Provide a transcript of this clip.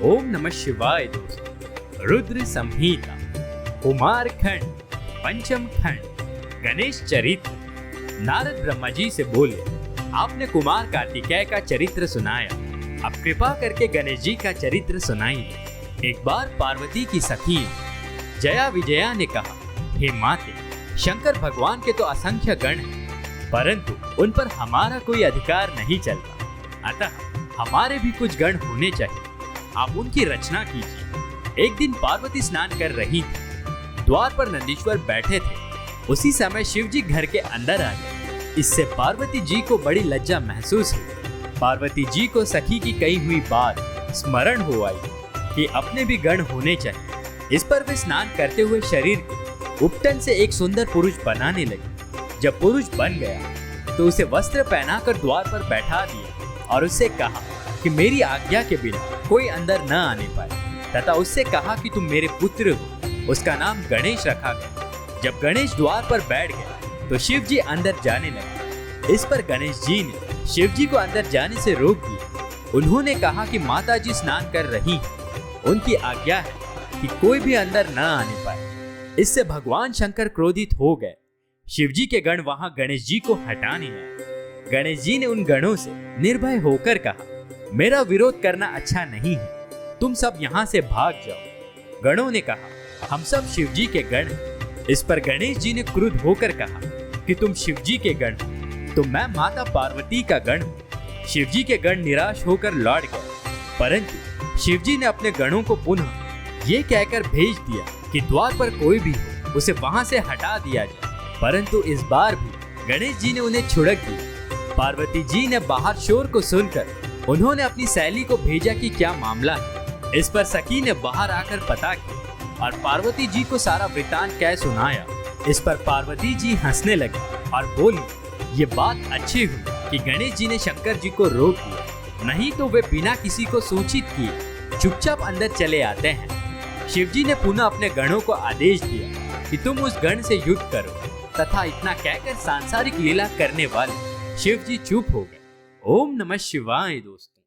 ओम नमः शिवाय दोस्तों। रुद्र संहिता कुमार खंड पंचम खंड गणेश चरित्र। नारद ब्रह्मा जी से बोले, आपने कुमार कार्तिकेय का चरित्र सुनाया, अब कृपा करके गणेश जी का चरित्र सुनाइए। एक बार पार्वती की सखी जया विजया ने कहा, हे माते, शंकर भगवान के तो असंख्य गण हैं, परंतु उन पर हमारा कोई अधिकार नहीं चलता, अतः हमारे भी कुछ गण होने चाहिए, आप उनकी रचना कीजिए। एक दिन पार्वती स्नान कर रही थी, द्वार पर नंदीश्वर बैठे थे। उसी समय शिव जी घर के अंदर आ गए। इससे पार्वती जी को बड़ी लज्जा महसूस हुई। पार्वती जी को सखी की कही हुई बात स्मरण हो आई कि अपने भी गण होने चाहिए। इस पर वे स्नान करते हुए शरीर को उपटन से एक सुंदर पुरुष बनाने लगे। जब पुरुष बन गया तो उसे वस्त्र पहनाकर द्वार पर बैठा दिया और उससे कहा कि मेरी आज्ञा के बिना कोई अंदर न आने पाए, तथा उससे कहा कि तुम मेरे पुत्र हो। उसका नाम गणेश रखा गया। जब गणेश द्वार पर बैठ गए तो शिव जी अंदर जाने लगे। इस पर गणेश जी ने शिव जी को अंदर जाने से रोक दिया। उन्होंने कहा कि माता जी स्नान कर रही हैं, उनकी आज्ञा है कि कोई भी अंदर न आने पाए। इससे भगवान शंकर क्रोधित हो गए। शिव जी के गण वहां गणेश जी को हटाने आए। गणेश जी ने उन गणों से निर्भय होकर कहा, मेरा विरोध करना अच्छा नहीं है, तुम सब यहाँ से भाग जाओ। गणों ने कहा, हम सब शिव जी के गण हैं। इस पर गणेश जी ने क्रुद्ध होकर कहा कि तुम शिव जी के गण हो तो मैं माता पार्वती का गण हूँ। शिव जी के गण निराश होकर लौट गए, परंतु शिव जी ने अपने गणों को पुनः ये कहकर भेज दिया कि द्वार पर कोई भी हो उसे वहां से हटा दिया जाए। परंतु इस बार भी गणेश जी ने उन्हें छुड़क दिया। पार्वती जी ने बाहर शोर को सुनकर उन्होंने अपनी सहेली को भेजा कि क्या मामला है। इस पर सखी ने बाहर आकर पता किया और पार्वती जी को सारा वृतांत कह सुनाया। इस पर पार्वती जी हंसने लगी और बोली, ये बात अच्छी हुई कि गणेश जी ने शंकर जी को रोक दिया, नहीं तो वे बिना किसी को सूचित किए चुपचाप अंदर चले आते हैं। शिव जी ने पुनः अपने गणों को आदेश दिया कि तुम उस गण से युद्ध करो, तथा इतना कहकर सांसारिक लीला करने वाले शिव जी चुप हो गए। ओम नमः शिवाय दोस्तों।